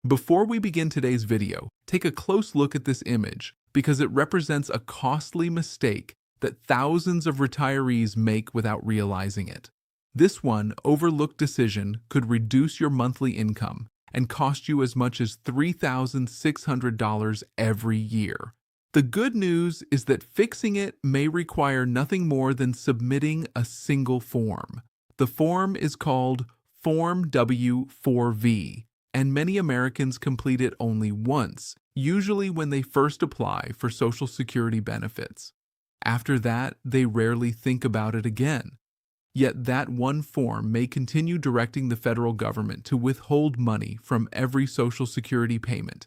Before we begin today's video, take a close look at this image because it represents a costly mistake that thousands of retirees make without realizing it. This one overlooked decision could reduce your monthly income and cost you as much as $3,600 every year. The good news is that fixing it may require nothing more than submitting a single form. The form is called Form W-4V, and many Americans complete it only once, usually when they first apply for Social Security benefits. After that, they rarely think about it again. Yet that one form may continue directing the federal government to withhold money from every Social Security payment,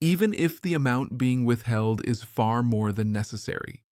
even if the amount being withheld is far more than necessary.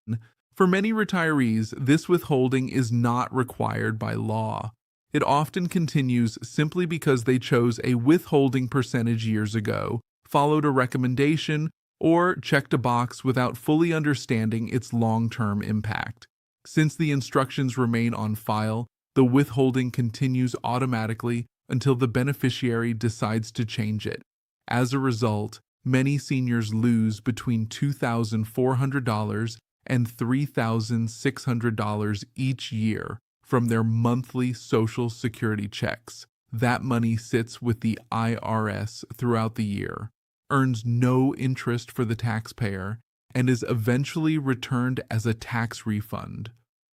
For many retirees, this withholding is not required by law. It often continues simply because they chose a withholding percentage years ago, followed a recommendation, or checked a box without fully understanding its long-term impact. Since the instructions remain on file, the withholding continues automatically until the beneficiary decides to change it. As a result, many seniors lose between $2,400 and $3,600 each year from their monthly Social Security checks. That money sits with the IRS throughout the year, earns no interest for the taxpayer, and is eventually returned as a tax refund.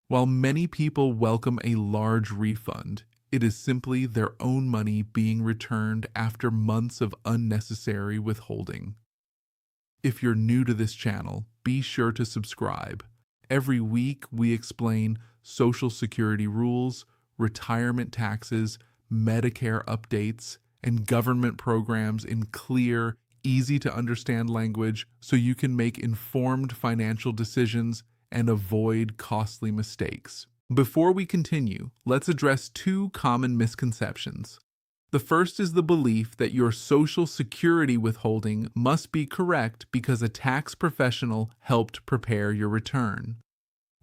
While many people welcome a large refund, it is simply their own money being returned after months of unnecessary withholding. If you're new to this channel, be sure to subscribe. Every week, we explain Social Security rules, retirement taxes, Medicare updates, and government programs in clear, easy-to-understand language so you can make informed financial decisions and avoid costly mistakes. Before we continue, let's address two common misconceptions. The first is the belief that your Social Security withholding must be correct because a tax professional helped prepare your return.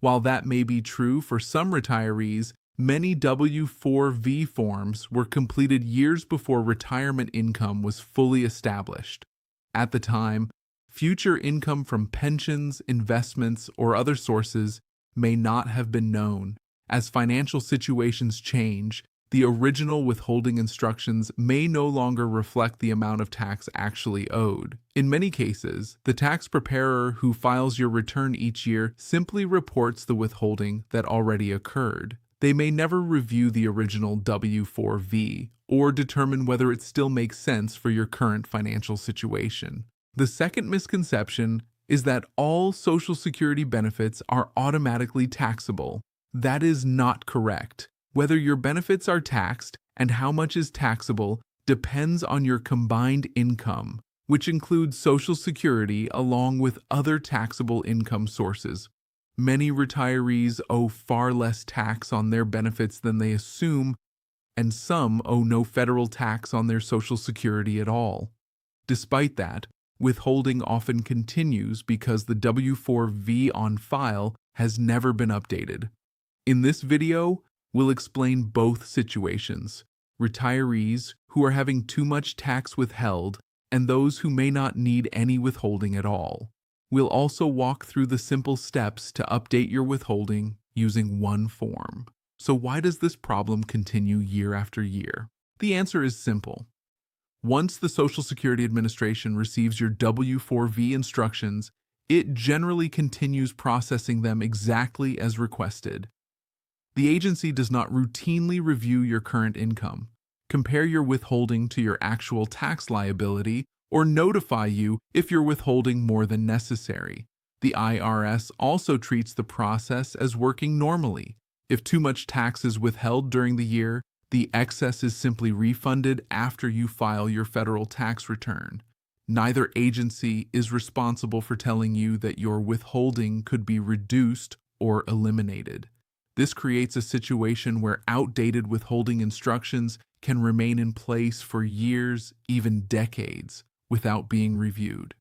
While that may be true for some retirees, many W-4V forms were completed years before retirement income was fully established. At the time, future income from pensions, investments, or other sources may not have been known. As financial situations change, the original withholding instructions may no longer reflect the amount of tax actually owed. In many cases, the tax preparer who files your return each year simply reports the withholding that already occurred. They may never review the original W-4V or determine whether it still makes sense for your current financial situation. The second misconception is that all Social Security benefits are automatically taxable. That is not correct. Whether your benefits are taxed and how much is taxable depends on your combined income, which includes Social Security along with other taxable income sources. Many retirees owe far less tax on their benefits than they assume, and some owe no federal tax on their Social Security at all. Despite that, withholding often continues because the W-4V on file has never been updated. In this video, we'll explain both situations: retirees who are having too much tax withheld and those who may not need any withholding at all. We'll also walk through the simple steps to update your withholding using one form. So why does this problem continue year after year? The answer is simple. Once the Social Security Administration receives your W-4V instructions, it generally continues processing them exactly as requested. The agency does not routinely review your current income, compare your withholding to your actual tax liability, or notify you if you're withholding more than necessary. The IRS also treats the process as working normally. If too much tax is withheld during the year, the excess is simply refunded after you file your federal tax return. Neither agency is responsible for telling you that your withholding could be reduced or eliminated. This creates a situation where outdated withholding instructions can remain in place for years, even decades, without being reviewed.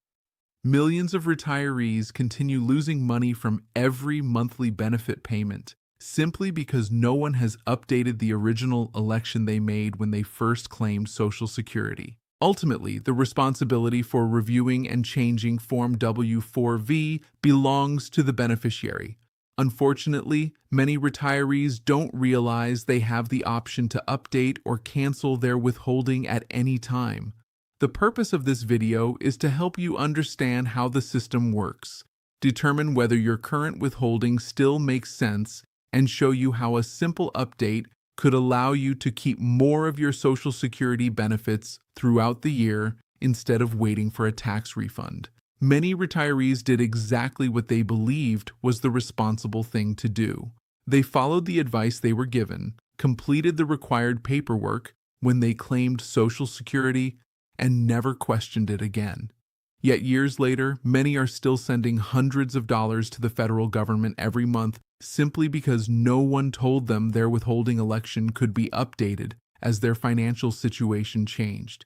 Millions of retirees continue losing money from every monthly benefit payment simply because no one has updated the original election they made when they first claimed Social Security. Ultimately, the responsibility for reviewing and changing Form W-4V belongs to the beneficiary. Unfortunately, many retirees don't realize they have the option to update or cancel their withholding at any time. The purpose of this video is to help you understand how the system works, determine whether your current withholding still makes sense, and show you how a simple update could allow you to keep more of your Social Security benefits throughout the year instead of waiting for a tax refund. Many retirees did exactly what they believed was the responsible thing to do. They followed the advice they were given, completed the required paperwork when they claimed Social Security, and never questioned it again. Yet years later, many are still sending hundreds of dollars to the federal government every month simply because no one told them their withholding election could be updated as their financial situation changed.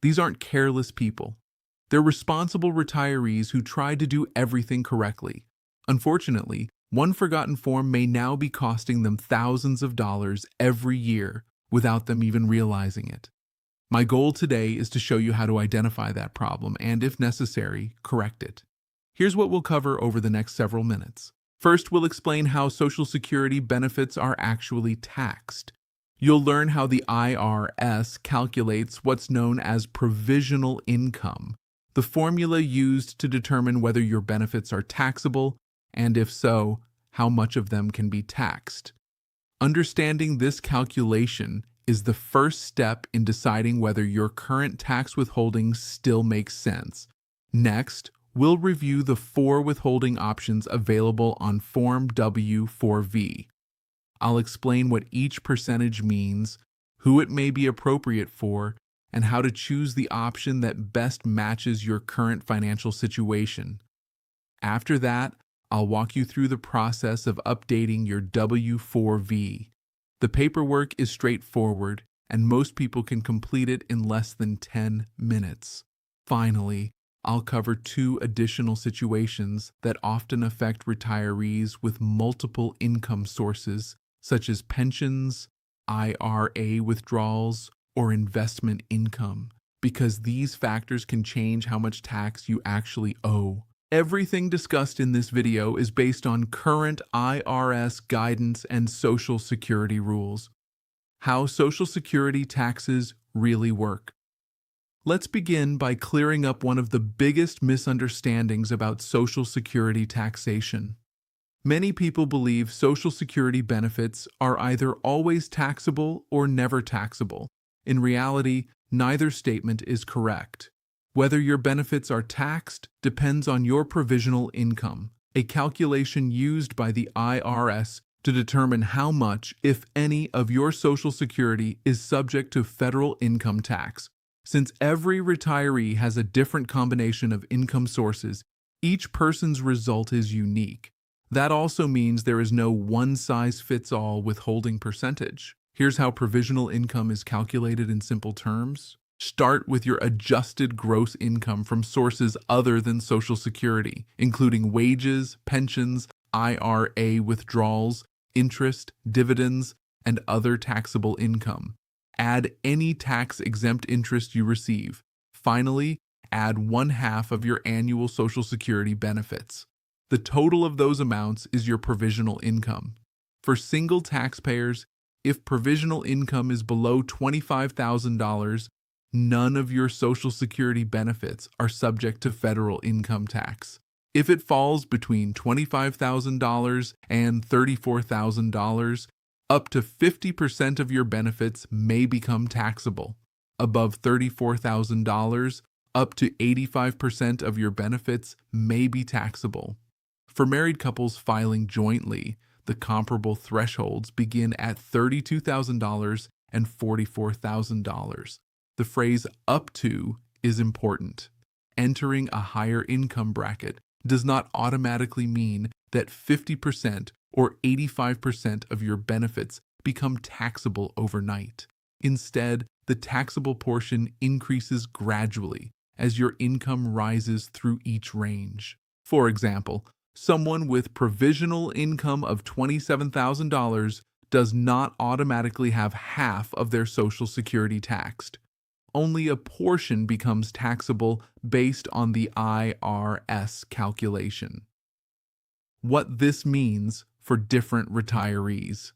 These aren't careless people. They're responsible retirees who tried to do everything correctly. Unfortunately, one forgotten form may now be costing them thousands of dollars every year without them even realizing it. My goal today is to show you how to identify that problem and, if necessary, correct it. Here's what we'll cover over the next several minutes. First, we'll explain how Social Security benefits are actually taxed. You'll learn how the IRS calculates what's known as provisional income, the formula used to determine whether your benefits are taxable, and if so, how much of them can be taxed. Understanding this calculation is the first step in deciding whether your current tax withholding still makes sense. Next, we'll review the 4 withholding options available on Form W-4V. I'll explain what each percentage means, who it may be appropriate for, and how to choose the option that best matches your current financial situation. After that, I'll walk you through the process of updating your W-4V. The paperwork is straightforward, and most people can complete it in less than 10 minutes. Finally, I'll cover 2 additional situations that often affect retirees with multiple income sources, such as pensions, IRA withdrawals, or investment income, because these factors can change how much tax you actually owe. Everything discussed in this video is based on current IRS guidance and Social Security rules. How Social Security taxes really work. Let's begin by clearing up one of the biggest misunderstandings about Social Security taxation. Many people believe Social Security benefits are either always taxable or never taxable. In reality, neither statement is correct. Whether your benefits are taxed depends on your provisional income, a calculation used by the IRS to determine how much, if any, of your Social Security is subject to federal income tax. Since every retiree has a different combination of income sources, each person's result is unique. That also means there is no one-size-fits-all withholding percentage. Here's how provisional income is calculated in simple terms. Start with your adjusted gross income from sources other than Social Security, including wages, pensions, IRA withdrawals, interest, dividends, and other taxable income. Add any tax-exempt interest you receive. Finally, add 1/2 of your annual Social Security benefits. The total of those amounts is your provisional income. For single taxpayers, if provisional income is below $25,000, none of your Social Security benefits are subject to federal income tax. If it falls between $25,000 and $34,000, up to 50% of your benefits may become taxable. Above $34,000, up to 85% of your benefits may be taxable. For married couples filing jointly, the comparable thresholds begin at $32,000 and $44,000. The phrase "up to" is important. Entering a higher income bracket does not automatically mean that 50% or 85% of your benefits become taxable overnight. Instead, the taxable portion increases gradually as your income rises through each range. For example, someone with provisional income of $27,000 does not automatically have half of their Social Security taxed. only a portion becomes taxable based on the IRS calculation. What this means for different retirees.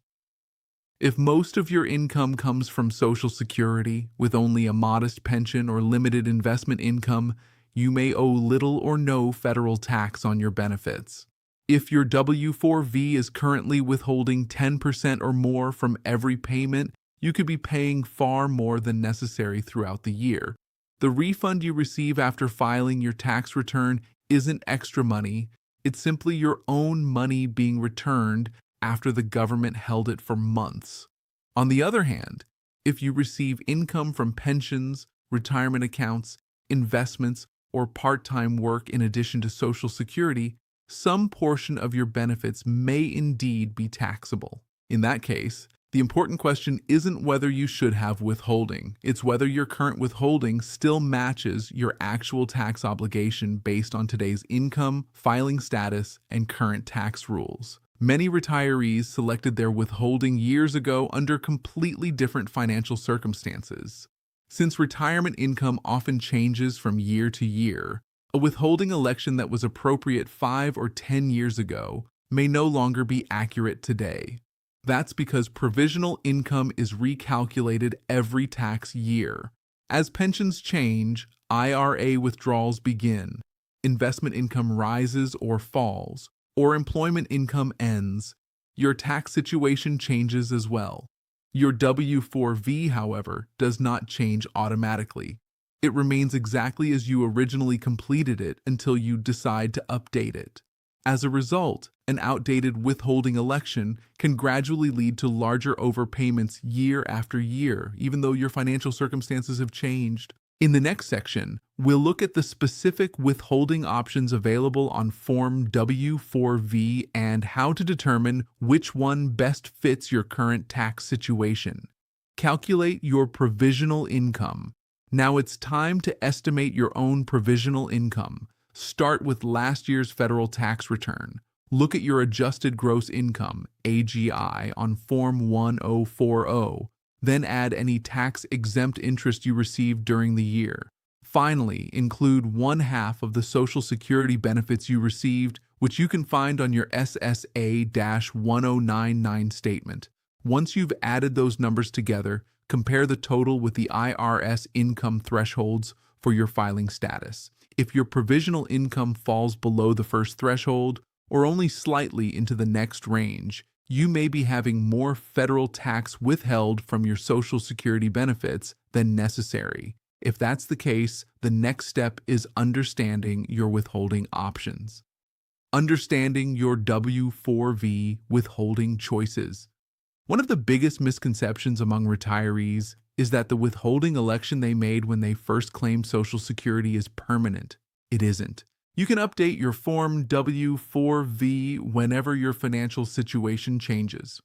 If most of your income comes from Social Security, with only a modest pension or limited investment income, you may owe little or no federal tax on your benefits. If your W-4V is currently withholding 10% or more from every payment, you could be paying far more than necessary throughout the year. The refund you receive after filing your tax return isn't extra money, it's simply your own money being returned after the government held it for months. On the other hand, if you receive income from pensions, retirement accounts, investments, or part-time work in addition to Social Security, some portion of your benefits may indeed be taxable. In that case, the important question isn't whether you should have withholding, it's whether your current withholding still matches your actual tax obligation based on today's income, filing status, and current tax rules. Many retirees selected their withholding years ago under completely different financial circumstances. Since retirement income often changes from year to year, a withholding election that was appropriate 5 or 10 years ago may no longer be accurate today. That's because provisional income is recalculated every tax year. As pensions change, IRA withdrawals begin, investment income rises or falls, or employment income ends, your tax situation changes as well. Your W-4V, however, does not change automatically. It remains exactly as you originally completed it until you decide to update it. As a result, an outdated withholding election can gradually lead to larger overpayments year after year, even though your financial circumstances have changed. In the next section, we'll look at the specific withholding options available on Form W-4V and how to determine which one best fits your current tax situation. Calculate your provisional income. Now it's time to estimate your own provisional income. Start with last year's federal tax return. Look at your adjusted gross income, AGI, on Form 1040. Then add any tax-exempt interest you received during the year. Finally, include 1/2 of the Social Security benefits you received, which you can find on your SSA-1099 statement. Once you've added those numbers together, compare the total with the IRS income thresholds for your filing status. If your provisional income falls below the first threshold, or only slightly into the next range, you may be having more federal tax withheld from your Social Security benefits than necessary. If that's the case, the next step is understanding your withholding options. Understanding your W-4V withholding choices. One of the biggest misconceptions among retirees is that the withholding election they made when they first claimed Social Security is permanent. It isn't. You can update your Form W-4V whenever your financial situation changes.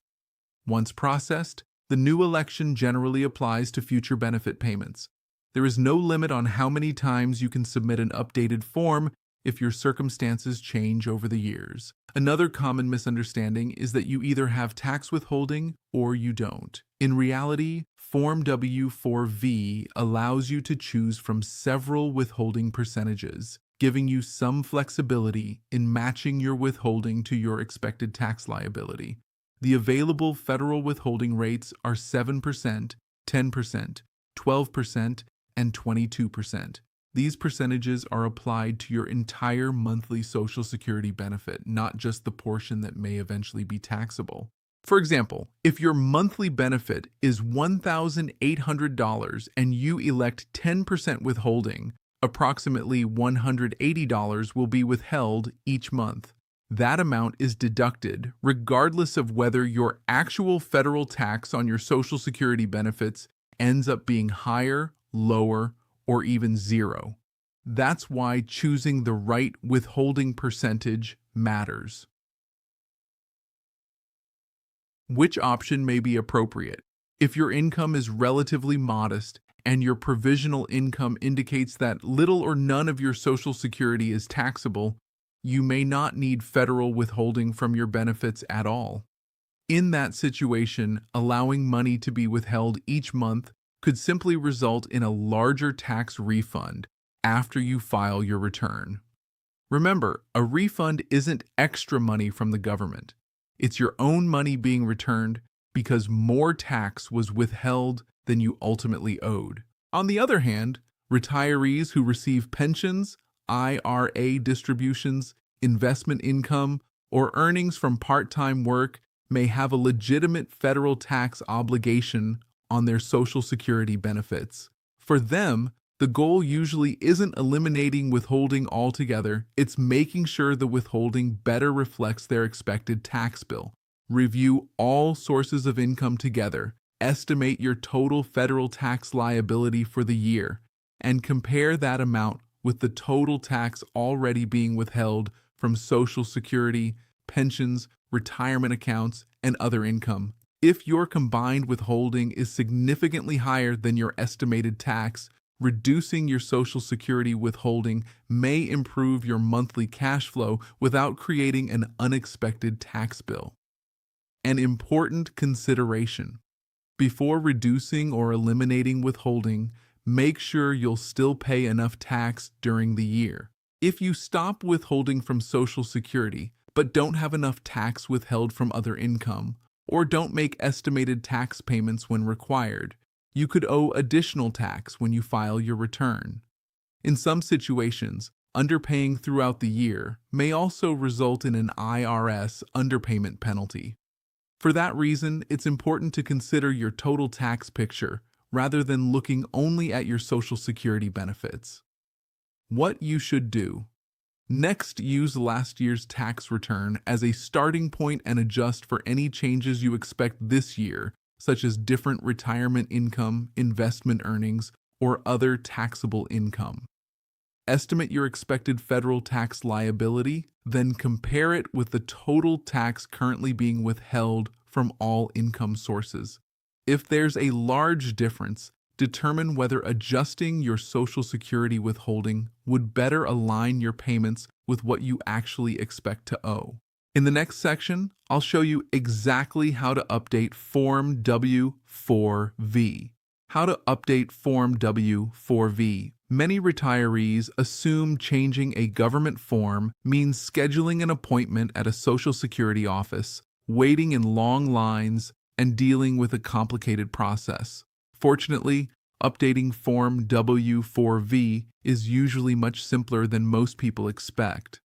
Once processed, the new election generally applies to future benefit payments. There is no limit on how many times you can submit an updated form if your circumstances change over the years. Another common misunderstanding is that you either have tax withholding or you don't. In reality, Form W-4V allows you to choose from several withholding percentages, giving you some flexibility in matching your withholding to your expected tax liability. The available federal withholding rates are 7%, 10%, 12%, and 22%. These percentages are applied to your entire monthly Social Security benefit, not just the portion that may eventually be taxable. For example, if your monthly benefit is $1,800 and you elect 10% withholding, approximately $180 will be withheld each month. That amount is deducted regardless of whether your actual federal tax on your Social Security benefits ends up being higher, lower, or even zero. That's why choosing the right withholding percentage matters. Which option may be appropriate? If your income is relatively modest and your provisional income indicates that little or none of your Social Security is taxable, you may not need federal withholding from your benefits at all. In that situation, allowing money to be withheld each month could simply result in a larger tax refund after you file your return. Remember, a refund isn't extra money from the government. It's your own money being returned because more tax was withheld than you ultimately owed. On the other hand, retirees who receive pensions, IRA distributions, investment income, or earnings from part-time work may have a legitimate federal tax obligation on their Social Security benefits. For them, the goal usually isn't eliminating withholding altogether, it's making sure the withholding better reflects their expected tax bill. Review all sources of income together, estimate your total federal tax liability for the year, and compare that amount with the total tax already being withheld from Social Security, pensions, retirement accounts, and other income. If your combined withholding is significantly higher than your estimated tax, reducing your Social Security withholding may improve your monthly cash flow without creating an unexpected tax bill. An important consideration: before reducing or eliminating withholding, make sure you'll still pay enough tax during the year. If you stop withholding from Social Security but don't have enough tax withheld from other income, or don't make estimated tax payments when required, you could owe additional tax when you file your return. In some situations, underpaying throughout the year may also result in an IRS underpayment penalty. For that reason, it's important to consider your total tax picture rather than looking only at your Social Security benefits. What you should do. Next, use last year's tax return as a starting point and adjust for any changes you expect this year, such as different retirement income, investment earnings, or other taxable income. Estimate your expected federal tax liability, then compare it with the total tax currently being withheld from all income sources. If there's a large difference, determine whether adjusting your Social Security withholding would better align your payments with what you actually expect to owe. In the next section, I'll show you exactly how to update Form W-4V. How to update Form W-4V. Many retirees assume changing a government form means scheduling an appointment at a Social Security office, waiting in long lines, and dealing with a complicated process. Fortunately, updating Form W-4V is usually much simpler than most people expect.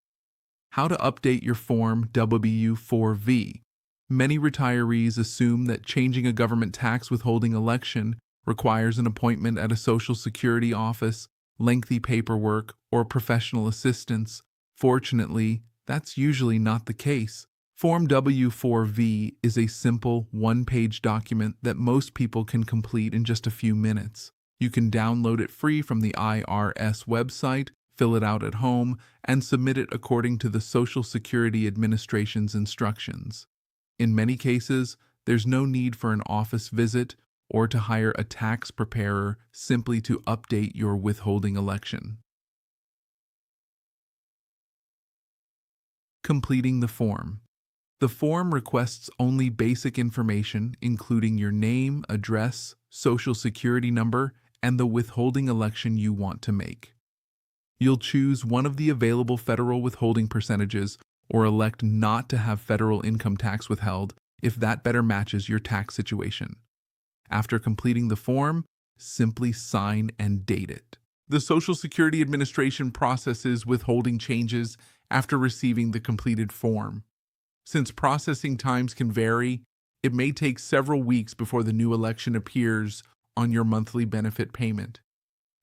How to update your Form W-4V. Many retirees assume that changing a government tax withholding election requires an appointment at a Social Security office, lengthy paperwork, or professional assistance. Fortunately, that's usually not the case. Form W-4V is a simple, one-page document that most people can complete in just a few minutes. You can download it free from the IRS website, fill it out at home, and submit it according to the Social Security Administration's instructions. In many cases, there's no need for an office visit or to hire a tax preparer simply to update your withholding election. Completing the form. The form requests only basic information, including your name, address, Social Security number, and the withholding election you want to make. You'll choose one of the available federal withholding percentages or elect not to have federal income tax withheld if that better matches your tax situation. After completing the form, simply sign and date it. The Social Security Administration processes withholding changes after receiving the completed form. Since processing times can vary, it may take several weeks before the new election appears on your monthly benefit payment.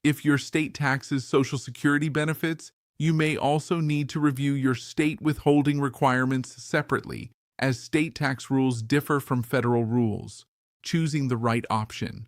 If your state taxes Social Security benefits, you may also need to review your state withholding requirements separately, as state tax rules differ from federal rules. Choosing the right option.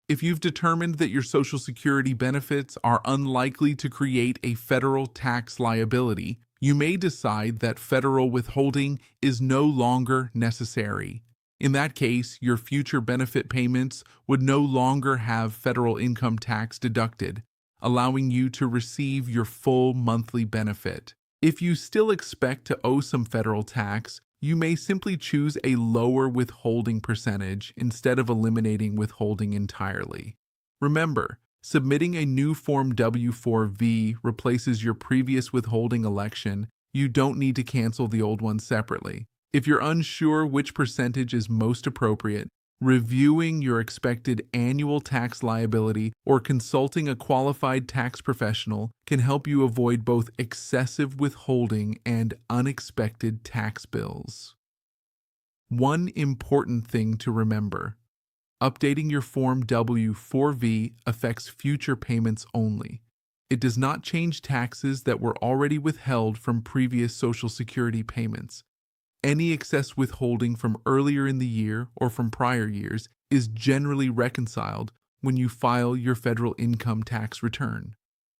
If you've determined that your Social Security benefits are unlikely to create a federal tax liability, you may decide that federal withholding is no longer necessary. In that case, your future benefit payments would no longer have federal income tax deducted, allowing you to receive your full monthly benefit. If you still expect to owe some federal tax, you may simply choose a lower withholding percentage instead of eliminating withholding entirely. Remember, submitting a new Form W-4V replaces your previous withholding election. You don't need to cancel the old one separately. If you're unsure which percentage is most appropriate, reviewing your expected annual tax liability or consulting a qualified tax professional can help you avoid both excessive withholding and unexpected tax bills. One important thing to remember: updating your Form W-4V affects future payments only. It does not change taxes that were already withheld from previous Social Security payments. Any excess withholding from earlier in the year or from prior years is generally reconciled when you file your federal income tax return.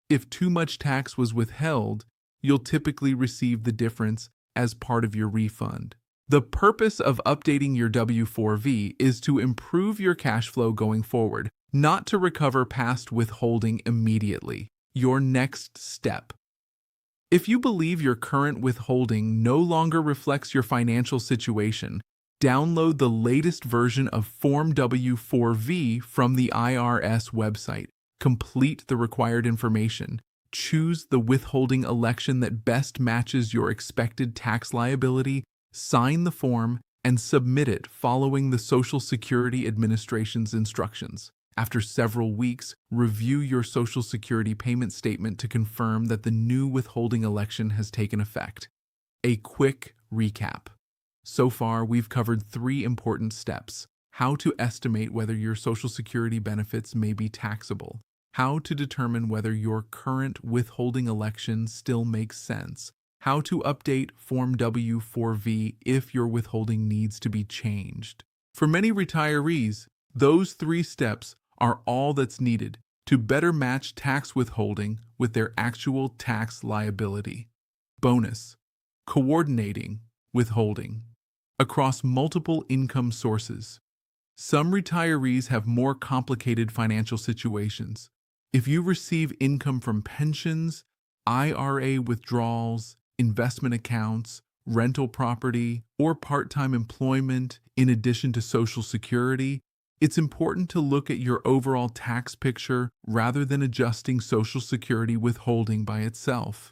If too much tax was withheld, you'll typically receive the difference as part of your refund. The purpose of updating your W-4V is to improve your cash flow going forward, not to recover past withholding immediately. Your next step: if you believe your current withholding no longer reflects your financial situation, download the latest version of Form W-4V from the IRS website. Complete the required information. Choose the withholding election that best matches your expected tax liability, sign the form, and submit it following the Social Security Administration's instructions. After several weeks, review your Social Security payment statement to confirm that the new withholding election has taken effect. A quick recap. So far, we've covered 3 important steps: how to estimate whether your Social Security benefits may be taxable, how to determine whether your current withholding election still makes sense, how to update Form W-4V if your withholding needs to be changed. For many retirees, those 3 steps are all that's needed to better match tax withholding with their actual tax liability. Bonus: coordinating withholding across multiple income sources. Some retirees have more complicated financial situations. If you receive income from pensions, IRA withdrawals, investment accounts, rental property, or part-time employment in addition to Social Security, it's important to look at your overall tax picture rather than adjusting Social Security withholding by itself.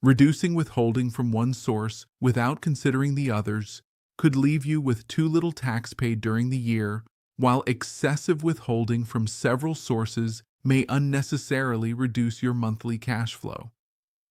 Reducing withholding from one source without considering the others could leave you with too little tax paid during the year, while excessive withholding from several sources may unnecessarily reduce your monthly cash flow.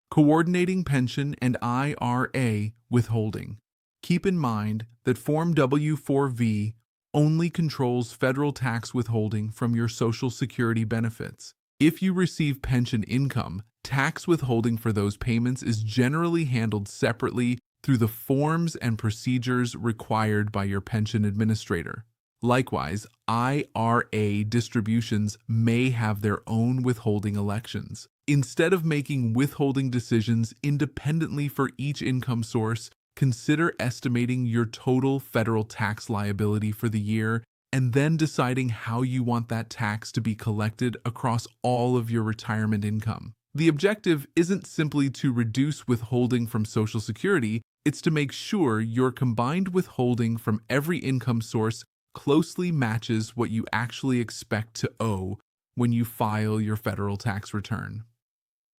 Coordinating pension and IRA withholding. Keep in mind that Form W-4V only controls federal tax withholding from your Social Security benefits. If you receive pension income, tax withholding for those payments is generally handled separately through the forms and procedures required by your pension administrator. Likewise, IRA distributions may have their own withholding elections. Instead of making withholding decisions independently for each income source, consider estimating your total federal tax liability for the year and then deciding how you want that tax to be collected across all of your retirement income. The objective isn't simply to reduce withholding from Social Security, it's to make sure your combined withholding from every income source closely matches what you actually expect to owe when you file your federal tax return.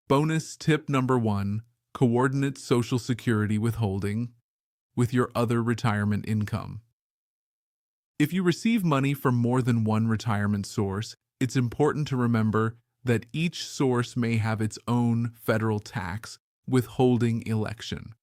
Bonus tip number 1: coordinate Social Security withholding with your other retirement income. If you receive money from more than one retirement source, it's important to remember that each source may have its own federal tax withholding election.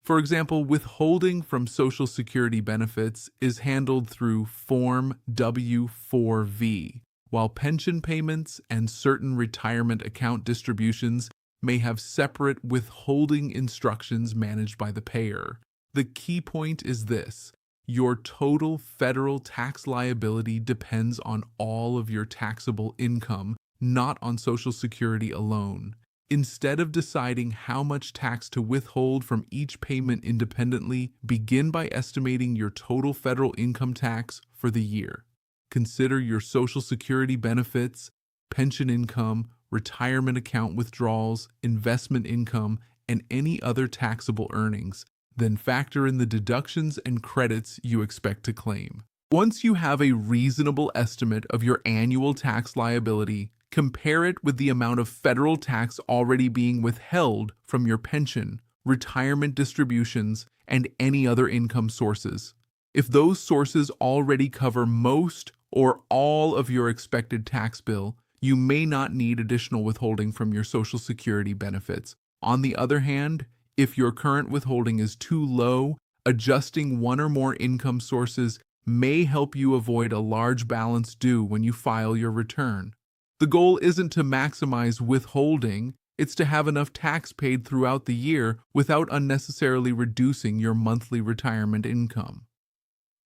For example, withholding from Social Security benefits is handled through Form W-4V, while pension payments and certain retirement account distributions may have separate withholding instructions managed by the payer. The key point is this: your total federal tax liability depends on all of your taxable income, not on Social Security alone. Instead of deciding how much tax to withhold from each payment independently, begin by estimating your total federal income tax for the year. Consider your Social Security benefits, pension income, retirement account withdrawals, investment income, and any other taxable earnings. Then factor in the deductions and credits you expect to claim. Once you have a reasonable estimate of your annual tax liability, compare it with the amount of federal tax already being withheld from your pension, retirement distributions, and any other income sources. If those sources already cover most or all of your expected tax bill, you may not need additional withholding from your Social Security benefits. On the other hand, if your current withholding is too low, adjusting one or more income sources may help you avoid a large balance due when you file your return. The goal isn't to maximize withholding, it's to have enough tax paid throughout the year without unnecessarily reducing your monthly retirement income.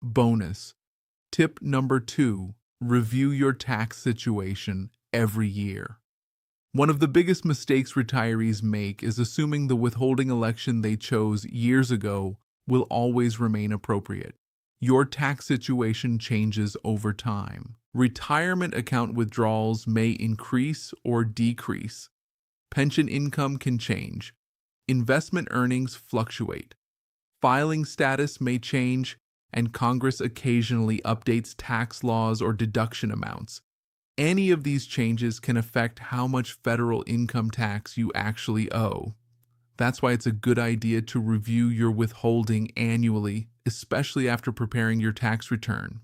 Bonus. Tip number 2, review your tax situation every year. One of the biggest mistakes retirees make is assuming the withholding election they chose years ago will always remain appropriate. Your tax situation changes over time. Retirement account withdrawals may increase or decrease. Pension income can change. Investment earnings fluctuate. Filing status may change, and Congress occasionally updates tax laws or deduction amounts. Any of these changes can affect how much federal income tax you actually owe. That's why it's a good idea to review your withholding annually, especially after preparing your tax return.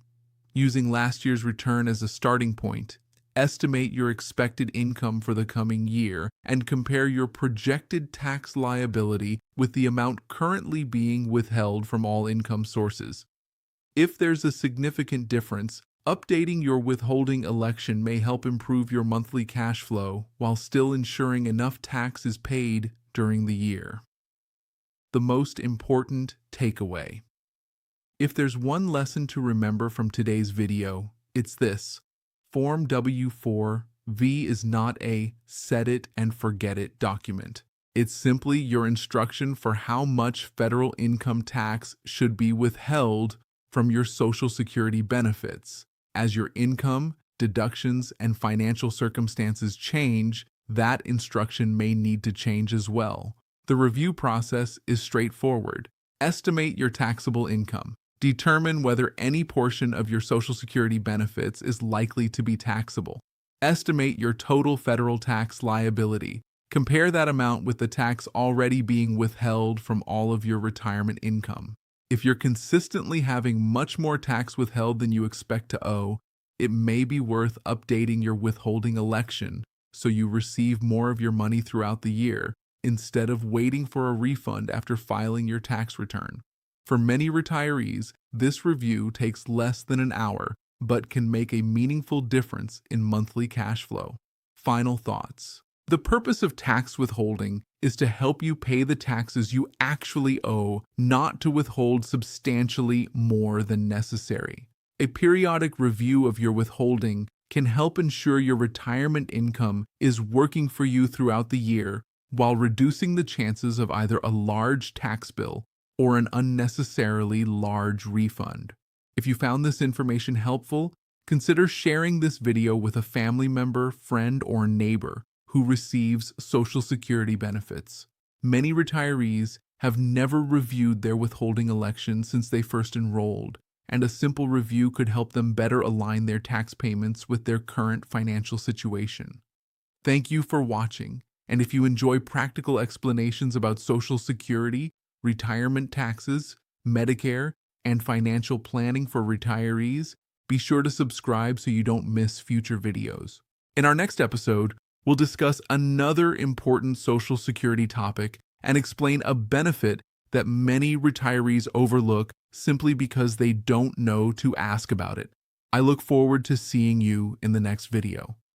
Using last year's return as a starting point, estimate your expected income for the coming year and compare your projected tax liability with the amount currently being withheld from all income sources. If there's a significant difference, updating your withholding election may help improve your monthly cash flow while still ensuring enough tax is paid during the year. The most important takeaway. If there's one lesson to remember from today's video, it's this. Form W-4V is not a set it and forget it document. It's simply your instruction for how much federal income tax should be withheld from your Social Security benefits. As your income, deductions, and financial circumstances change, that instruction may need to change as well. The review process is straightforward. Estimate your taxable income. Determine whether any portion of your Social Security benefits is likely to be taxable. Estimate your total federal tax liability. Compare that amount with the tax already being withheld from all of your retirement income. If you're consistently having much more tax withheld than you expect to owe, it may be worth updating your withholding election so you receive more of your money throughout the year instead of waiting for a refund after filing your tax return. For many retirees, this review takes less than an hour, but can make a meaningful difference in monthly cash flow. Final thoughts. The purpose of tax withholding is to help you pay the taxes you actually owe, not to withhold substantially more than necessary. A periodic review of your withholding can help ensure your retirement income is working for you throughout the year while reducing the chances of either a large tax bill or an unnecessarily large refund. If you found this information helpful, consider sharing this video with a family member, friend, or neighbor who receives Social Security benefits. Many retirees have never reviewed their withholding election since they first enrolled, and a simple review could help them better align their tax payments with their current financial situation. Thank you for watching, and if you enjoy practical explanations about Social Security, retirement taxes, Medicare, and financial planning for retirees, be sure to subscribe so you don't miss future videos. In our next episode, we'll discuss another important Social Security topic and explain a benefit that many retirees overlook simply because they don't know to ask about it. I look forward to seeing you in the next video.